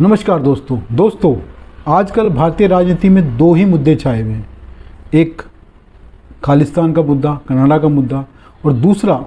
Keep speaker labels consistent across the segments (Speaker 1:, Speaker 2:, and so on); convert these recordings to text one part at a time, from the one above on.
Speaker 1: नमस्कार दोस्तों आजकल भारतीय राजनीति में दो ही मुद्दे छाए हुए हैं। एक खालिस्तान का मुद्दा, कनाडा का मुद्दा, और दूसरा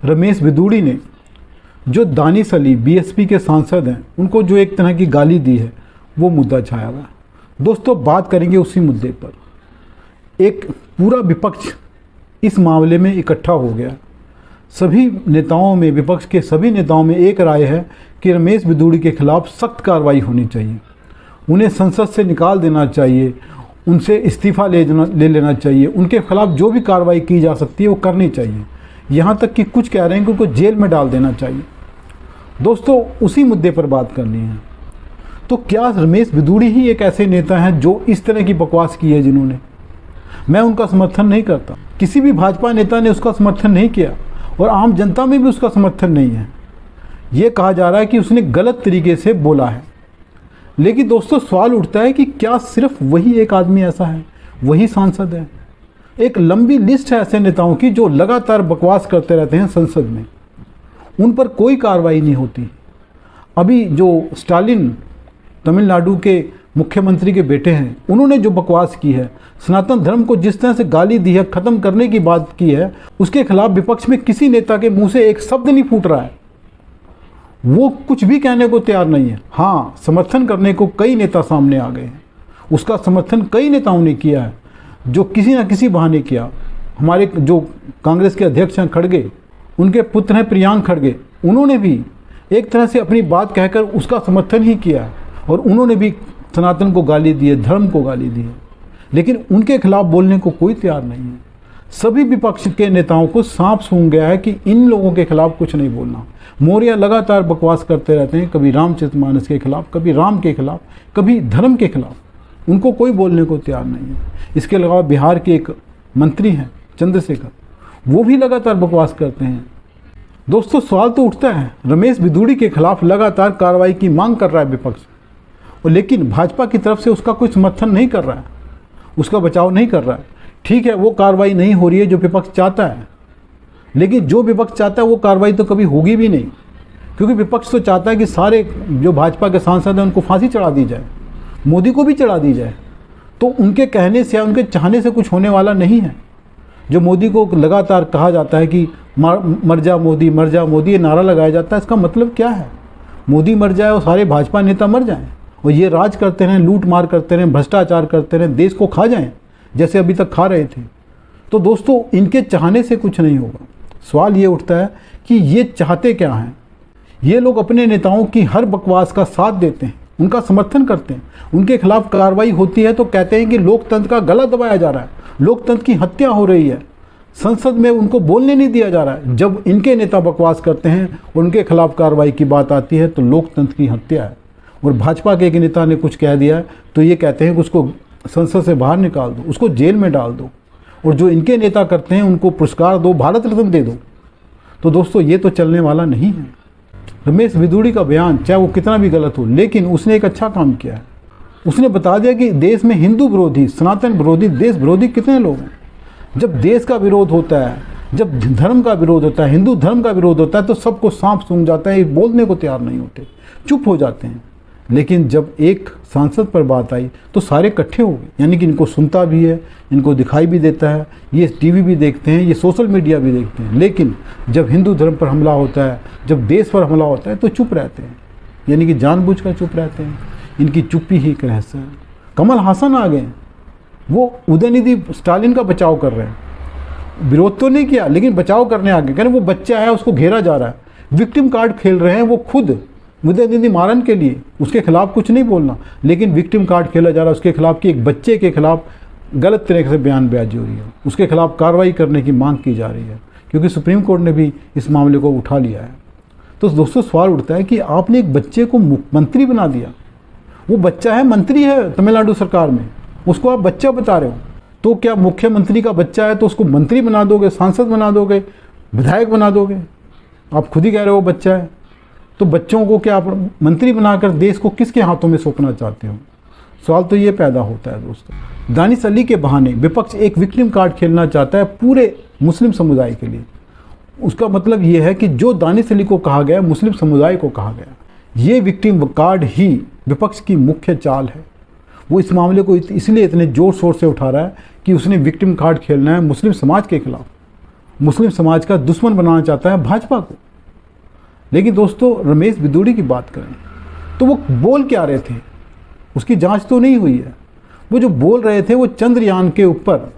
Speaker 1: रमेश बिदूड़ी ने जो दानिश अली बीएसपी के सांसद हैं उनको जो एक तरह की गाली दी है, वो मुद्दा छाया हुआ है। दोस्तों, बात करेंगे उसी मुद्दे पर। एक पूरा विपक्ष इस मामले में इकट्ठा हो गया। सभी नेताओं में, विपक्ष के सभी नेताओं में एक राय है कि रमेश बिदूड़ी के खिलाफ सख्त कार्रवाई होनी चाहिए। उन्हें संसद से निकाल देना चाहिए, उनसे इस्तीफ़ा ले लेना चाहिए, उनके खिलाफ जो भी कार्रवाई की जा सकती है वो करनी चाहिए। यहाँ तक कि कुछ कह रहे हैं कि उनको जेल में डाल देना चाहिए। दोस्तों, उसी मुद्दे पर बात करनी है। तो क्या रमेश बिदूड़ी ही एक ऐसे नेता हैं जो इस तरह की बकवास की है जिन्होंने? मैं उनका समर्थन नहीं करता, किसी भी भाजपा नेता ने उसका समर्थन नहीं किया और आम जनता में भी उसका समर्थन नहीं है। ये कहा जा रहा है कि उसने गलत तरीके से बोला है। लेकिन दोस्तों, सवाल उठता है कि क्या सिर्फ वही एक आदमी ऐसा है, वही सांसद है? एक लंबी लिस्ट है ऐसे नेताओं की जो लगातार बकवास करते रहते हैं संसद में, उन पर कोई कार्रवाई नहीं होती। अभी जो स्टालिन तमिलनाडु के मुख्यमंत्री के बेटे हैं, उन्होंने जो बकवास की है, सनातन धर्म को जिस तरह से गाली दी है, ख़त्म करने की बात की है, उसके खिलाफ विपक्ष में किसी नेता के मुंह से एक शब्द नहीं फूट रहा है। वो कुछ भी कहने को तैयार नहीं है। हाँ, समर्थन करने को कई नेता सामने आ गए हैं, उसका समर्थन कई नेताओं ने किया है, जो किसी न किसी बहाने किया। हमारे जो कांग्रेस के अध्यक्ष हैं खड़गे, उनके पुत्र हैं प्रियांक खड़गे, उन्होंने भी एक तरह से अपनी बात कहकर उसका समर्थन ही किया और उन्होंने भी सनातन को गाली दी है, धर्म को गाली दी है। लेकिन उनके खिलाफ बोलने को कोई तैयार नहीं है। सभी विपक्ष के नेताओं को सांप सूंघ गया है कि इन लोगों के खिलाफ कुछ नहीं बोलना। मौर्य लगातार बकवास करते रहते हैं, कभी रामचरितमानस के खिलाफ, कभी राम के खिलाफ, कभी धर्म के खिलाफ। उनको कोई बोलने को तैयार नहीं है। इसके अलावा बिहार के एक मंत्री हैं चंद्रशेखर, वो भी लगातार बकवास करते हैं। दोस्तों, सवाल तो उठता है, रमेश बिदूड़ी के खिलाफ लगातार कार्रवाई की मांग कर रहा है विपक्ष, और लेकिन भाजपा की तरफ से उसका कोई समर्थन नहीं कर रहा है, उसका बचाव नहीं कर रहा है। ठीक है, वो कार्रवाई नहीं हो रही है जो विपक्ष चाहता है, लेकिन जो विपक्ष चाहता है वो कार्रवाई तो कभी होगी भी नहीं, क्योंकि विपक्ष तो चाहता है कि सारे जो भाजपा के सांसद हैं उनको फांसी चढ़ा दी जाए, मोदी को भी चढ़ा दी जाए। तो उनके कहने से या उनके चाहने से कुछ होने वाला नहीं है। जो मोदी को लगातार कहा जाता है कि मर जा मोदी, मर जा मोदी, ये नारा लगाया जाता है, इसका मतलब क्या है? मोदी मर जाए और सारे भाजपा नेता मर जाएं और ये राज करते रहें, लूट मार करते रहें, भ्रष्टाचार करते रहें, देश को खा जाएं जैसे अभी तक खा रहे थे। तो दोस्तों, इनके चाहने से कुछ नहीं होगा। सवाल ये उठता है कि ये चाहते क्या हैं? ये लोग अपने नेताओं की हर बकवास का साथ देते हैं, उनका समर्थन करते हैं। उनके खिलाफ कार्रवाई होती है तो कहते हैं कि लोकतंत्र का गला दबाया जा रहा है, लोकतंत्र की हत्या हो रही है, संसद में उनको बोलने नहीं दिया जा रहा है। जब इनके नेता बकवास करते हैं, उनके खिलाफ कार्रवाई की बात आती है तो लोकतंत्र की हत्या है। और भाजपा के एक नेता ने कुछ कह दिया है तो ये कहते हैं कि उसको संसद से बाहर निकाल दो, उसको जेल में डाल दो, और जो इनके नेता करते हैं उनको पुरस्कार दो, भारत रत्न दे दो। तो दोस्तों, ये तो चलने वाला नहीं है। रमेश बिदूड़ी का बयान चाहे वो कितना भी गलत हो, लेकिन उसने एक अच्छा काम किया है। उसने बता दिया कि देश में हिंदू विरोधी, सनातन विरोधी, देश विरोधी कितने लोग हैं। जब देश का विरोध होता है, जब धर्म का विरोध होता है, हिंदू धर्म का विरोध होता है, तो सबको सांप सूंघ जाता है, बोलने को तैयार नहीं होते, चुप हो जाते हैं। लेकिन जब एक सांसद पर बात आई तो सारे इकट्ठे हो गए, यानी कि इनको सुनता भी है, इनको दिखाई भी देता है, ये टीवी भी देखते हैं, ये सोशल मीडिया भी देखते हैं। लेकिन जब हिंदू धर्म पर हमला होता है, जब देश पर हमला होता है, तो चुप रहते हैं, यानी कि जानबूझकर चुप रहते हैं। इनकी चुप्पी ही एक रहस्य है। कमल हासन आ गए, वो उदयनिधि स्टालिन का बचाव कर रहे हैं। विरोध तो नहीं किया, लेकिन बचाव करने आ गए। कह रहे वो बच्चा है, उसको घेरा जा रहा है, विक्टिम कार्ड खेल रहे हैं वो खुद उदयनिधि मारन के लिए। उसके खिलाफ कुछ नहीं बोलना, लेकिन विक्टिम कार्ड खेला जा रहा है उसके खिलाफ कि एक बच्चे के खिलाफ गलत तरीके से बयानबाजी हो रही है, उसके खिलाफ कार्रवाई करने की मांग की जा रही है, क्योंकि सुप्रीम कोर्ट ने भी इस मामले को उठा लिया है। तो दोस्तों, सवाल उठता है कि आपने एक बच्चे को मुख्यमंत्री बना दिया, वो बच्चा है, मंत्री है तमिलनाडु सरकार में, उसको आप बच्चा बता रहे हो। तो क्या मुख्यमंत्री का बच्चा है तो उसको मंत्री बना दोगे, सांसद बना दोगे, विधायक बना दोगे? आप खुद ही कह रहे हो बच्चा है, तो बच्चों को क्या आप मंत्री बनाकर देश को किसके हाथों में सौंपना चाहते हो? सवाल तो ये पैदा होता है दोस्तों। दानिश अली के बहाने विपक्ष एक विक्टिम कार्ड खेलना चाहता है पूरे मुस्लिम समुदाय के लिए। उसका मतलब ये है कि जो दानिश अली को कहा गया, मुस्लिम समुदाय को कहा गया, ये विक्टिम कार्ड ही विपक्ष की मुख्य चाल है। वो इस मामले को इसलिए इतने ज़ोर शोर से उठा रहा है कि उसने विक्टिम कार्ड खेलना है मुस्लिम समाज के खिलाफ, मुस्लिम समाज का दुश्मन बनाना चाहता है भाजपा को। लेकिन दोस्तों, रमेश भिदुड़ी की बात करें तो वो बोल क्या रहे थे, उसकी जांच तो नहीं हुई है। वो जो बोल रहे थे वो चंद्रयान के ऊपर,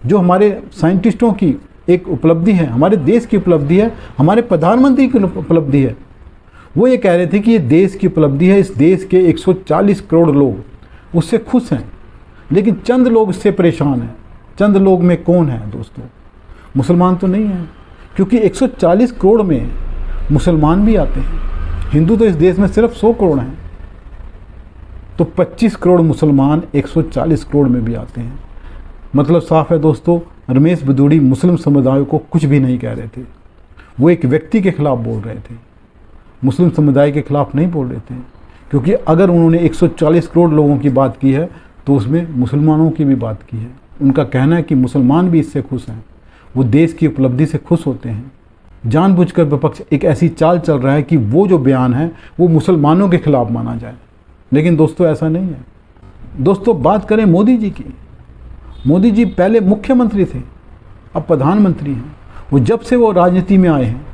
Speaker 1: जो हमारे साइंटिस्टों की एक उपलब्धि है, हमारे देश की उपलब्धि है, हमारे प्रधानमंत्री की उपलब्धि है। वो ये कह रहे थे कि ये देश की उपलब्धि है, इस देश के 140 करोड़ लोग उससे खुश हैं, लेकिन चंद लोग इससे परेशान हैं। चंद लोग में कौन है दोस्तों? मुसलमान तो नहीं है, क्योंकि 140 करोड़ में मुसलमान भी आते हैं। हिंदू तो इस देश में सिर्फ 100 करोड़ हैं, तो 25 करोड़ मुसलमान 140 करोड़ में भी आते हैं। मतलब साफ है दोस्तों, रमेश भिदुड़ी मुस्लिम समुदाय को कुछ भी नहीं कह रहे थे। वो एक व्यक्ति के खिलाफ बोल रहे थे, मुस्लिम समुदाय के खिलाफ नहीं बोल रहे थे। क्योंकि अगर उन्होंने 140 करोड़ लोगों की बात की है तो उसमें मुसलमानों की भी बात की है। उनका कहना है कि मुसलमान भी इससे खुश हैं, वो देश की उपलब्धि से खुश होते हैं। जानबूझकर विपक्ष एक ऐसी चाल चल रहा है कि वो जो बयान है वो मुसलमानों के खिलाफ माना जाए, लेकिन दोस्तों ऐसा नहीं है। दोस्तों, बात करें मोदी जी की। मोदी जी पहले मुख्यमंत्री थे, अब प्रधानमंत्री हैं। वो जब से वो राजनीति में आए हैं,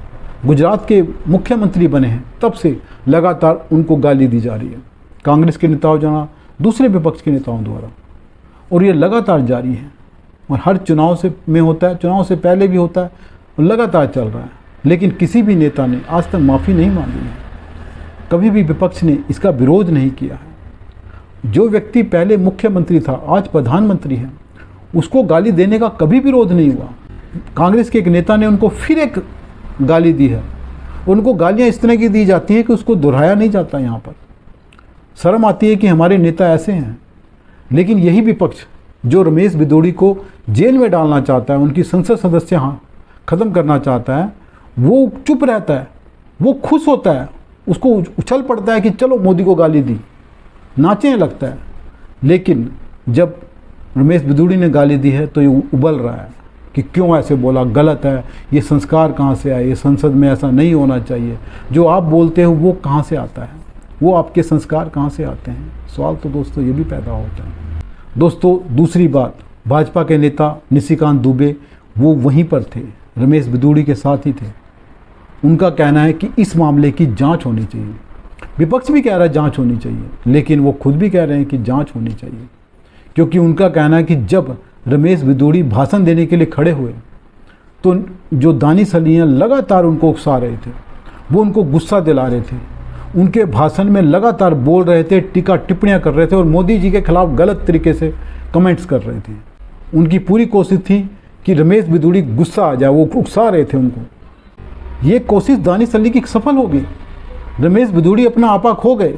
Speaker 1: गुजरात के मुख्यमंत्री बने हैं, तब से लगातार उनको गाली दी जा रही है, कांग्रेस के नेताओं द्वारा, दूसरे विपक्ष के नेताओं द्वारा, और ये लगातार जारी है। और हर चुनाव से में होता है, चुनाव से पहले भी होता है, और लगातार चल रहा है। लेकिन किसी भी नेता ने आज तक माफ़ी नहीं मांगी है, कभी भी विपक्ष ने इसका विरोध नहीं किया है। जो व्यक्ति पहले मुख्यमंत्री था, आज प्रधानमंत्री है, उसको गाली देने का कभी विरोध नहीं हुआ। कांग्रेस के एक नेता ने उनको फिर एक गाली दी है। उनको गालियां इस तरह की दी जाती हैं कि उसको दोहराया नहीं जाता। यहाँ पर शर्म आती है कि हमारे नेता ऐसे हैं। लेकिन यही विपक्ष जो रमेश भिदुड़ी को जेल में डालना चाहता है, उनकी संसद सदस्य ख़त्म करना चाहता है, वो चुप रहता है, वो खुश होता है, उसको उछल पड़ता है कि चलो मोदी को गाली दी, नाचने लगता है। लेकिन जब रमेश भिदुड़ी ने गाली दी है तो ये उबल रहा है कि क्यों ऐसे बोला, गलत है, ये संस्कार कहाँ से आए, ये संसद में ऐसा नहीं होना चाहिए। जो आप बोलते हो वो कहाँ से आता है, वो आपके संस्कार कहाँ से आते हैं? सवाल तो दोस्तों ये भी पैदा होता है। दोस्तों, दूसरी बात, भाजपा के नेता निशिकांत दुबे वो वहीं पर थे, रमेश भिदुड़ी के साथ ही थे। उनका कहना है कि इस मामले की जांच होनी चाहिए। विपक्ष भी कह रहा है जांच होनी चाहिए, लेकिन वो खुद भी कह रहे हैं कि जांच होनी चाहिए, क्योंकि उनका कहना है कि जब रमेश भिदुड़ी भाषण देने के लिए खड़े हुए तो जो दानिश अली लगातार उनको उकसा रहे थे, वो उनको गुस्सा दिला रहे थे, उनके भाषण में लगातार बोल रहे थे, टीका टिप्पणियां कर रहे थे और मोदी जी के खिलाफ गलत तरीके से कमेंट्स कर रहे थे। उनकी पूरी कोशिश थी कि रमेश भिदुड़ी गुस्सा आ जाए, वो उकसा रहे थे उनको। ये कोशिश दानिश अली की सफल हो गई। रमेश भिदुड़ी अपना आपा खो गए,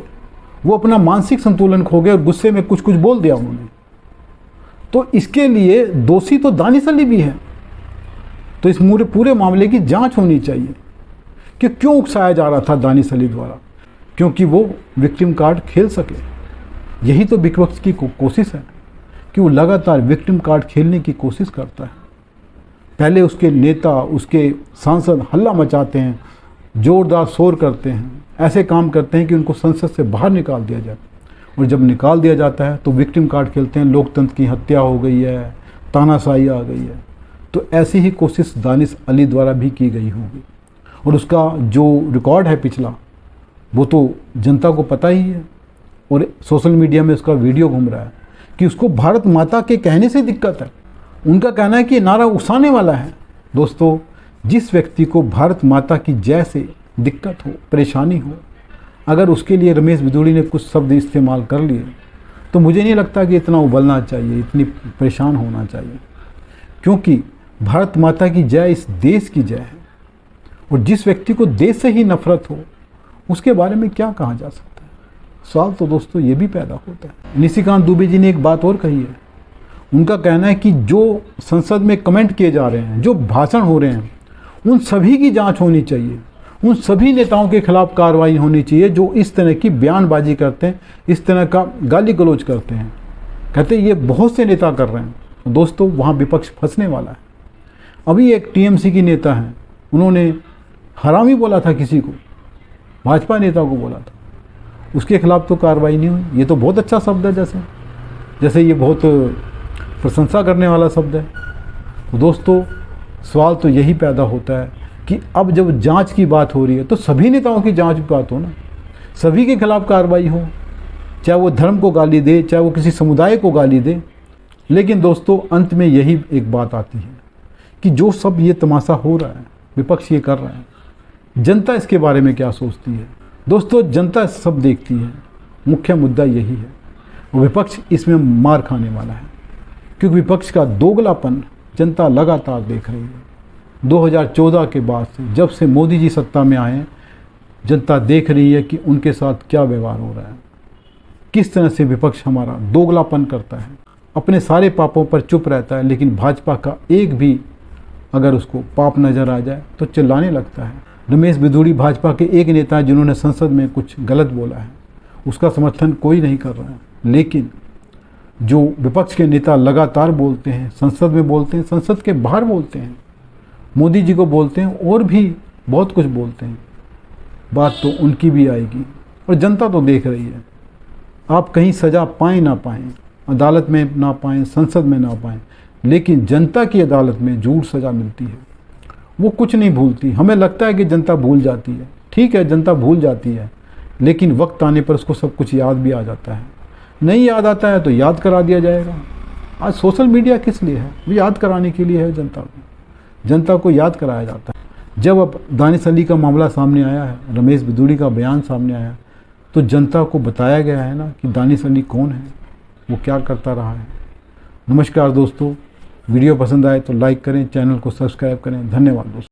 Speaker 1: वो अपना मानसिक संतुलन खो गए और गुस्से में कुछ कुछ बोल दिया उन्होंने। तो इसके लिए दोषी तो दानिश अली भी है। तो इस पूरे मामले की जांच होनी चाहिए कि क्यों उकसाया जा रहा था दानिश अली द्वारा, क्योंकि वो विक्टिम कार्ड खेल सके। यही तो विपक्ष की कोशिश है कि वो लगातार विक्टिम कार्ड खेलने की कोशिश करता है। पहले उसके नेता, उसके सांसद हल्ला मचाते हैं, ज़ोरदार शोर करते हैं, ऐसे काम करते हैं कि उनको संसद से बाहर निकाल दिया जाए। और जब निकाल दिया जाता है तो विक्टिम कार्ड खेलते हैं, लोकतंत्र की हत्या हो गई है, तानाशाही आ गई है। तो ऐसी ही कोशिश दानिश अली द्वारा भी की गई होगी। और उसका जो रिकॉर्ड है पिछला, वो तो जनता को पता ही है। और सोशल मीडिया में उसका वीडियो घूम रहा है कि उसको भारत माता के कहने से दिक्कत है। उनका कहना है कि नारा उकसाने वाला है। दोस्तों, जिस व्यक्ति को भारत माता की जय से दिक्कत हो, परेशानी हो, अगर उसके लिए रमेश भिदुड़ी ने कुछ शब्द इस्तेमाल कर लिए तो मुझे नहीं लगता कि इतना उबलना चाहिए, इतनी परेशान होना चाहिए। क्योंकि भारत माता की जय इस देश की जय है, और जिस व्यक्ति को देश से ही नफरत हो उसके बारे में क्या कहा जा सकता है? सवाल तो दोस्तों ये भी पैदा होता है। निशिकांत दुबे जी ने एक बात और कही है। उनका कहना है कि जो संसद में कमेंट किए जा रहे हैं, जो भाषण हो रहे हैं, उन सभी की जांच होनी चाहिए। उन सभी नेताओं के खिलाफ कार्रवाई होनी चाहिए जो इस तरह की बयानबाजी करते हैं, इस तरह का गाली गलौज करते हैं। कहते हैं ये बहुत से नेता कर रहे हैं। दोस्तों, वहाँ विपक्ष फंसने वाला है। अभी एक टीएमसी की नेता हैं, उन्होंने हरामी बोला था किसी को, भाजपा नेता को बोला था, उसके खिलाफ तो कार्रवाई नहीं हुई। ये तो बहुत अच्छा शब्द है, जैसे जैसे ये बहुत प्रशंसा करने वाला शब्द है। तो दोस्तों, सवाल तो यही पैदा होता है कि अब जब जांच की बात हो रही है तो सभी नेताओं की जांच की बात हो ना, सभी के खिलाफ कार्रवाई हो, चाहे वो धर्म को गाली दे, चाहे वो किसी समुदाय को गाली दे। लेकिन दोस्तों, अंत में यही एक बात आती है कि जो सब ये तमाशा हो रहा है, विपक्ष ये कर रहा है, जनता इसके बारे में क्या सोचती है। दोस्तों, जनता सब देखती है, मुख्य मुद्दा यही है। और विपक्ष इसमें मार खाने वाला है, क्योंकि विपक्ष का दोगलापन जनता लगातार देख रही है। 2014 के बाद से, जब से मोदी जी सत्ता में आए, जनता देख रही है कि उनके साथ क्या व्यवहार हो रहा है, किस तरह से विपक्ष हमारा दोगलापन करता है, अपने सारे पापों पर चुप रहता है, लेकिन भाजपा का एक भी अगर उसको पाप नज़र आ जाए तो चिल्लाने लगता है। रमेश बिधूड़ी भाजपा के एक नेता हैं जिन्होंने संसद में कुछ गलत बोला है, उसका समर्थन कोई नहीं कर रहा है। लेकिन जो विपक्ष के नेता लगातार बोलते हैं, संसद में बोलते हैं, संसद के बाहर बोलते हैं, मोदी जी को बोलते हैं, और भी बहुत कुछ बोलते हैं, बात तो उनकी भी आएगी। और जनता तो देख रही है। आप कहीं सज़ा पाएँ ना पाएँ, अदालत में ना पाएँ, संसद में ना पाएँ, लेकिन जनता की अदालत में झूठ सज़ा मिलती है। वो कुछ नहीं भूलती। हमें लगता है कि जनता भूल जाती है, ठीक है, जनता भूल जाती है, लेकिन वक्त आने पर उसको सब कुछ याद भी आ जाता है। नहीं याद आता है तो याद करा दिया जाएगा। आज सोशल मीडिया किस लिए है? वो याद कराने के लिए है जनता को याद कराया जाता है। जब अब दानिश अली का मामला सामने आया है, रमेश बिधूड़ी का बयान सामने आया, तो जनता को बताया गया है ना कि दानिश अली कौन है, वो क्या करता रहा है। नमस्कार दोस्तों, वीडियो पसंद आए तो लाइक करें, चैनल को सब्सक्राइब करें। धन्यवाद दोस्तों।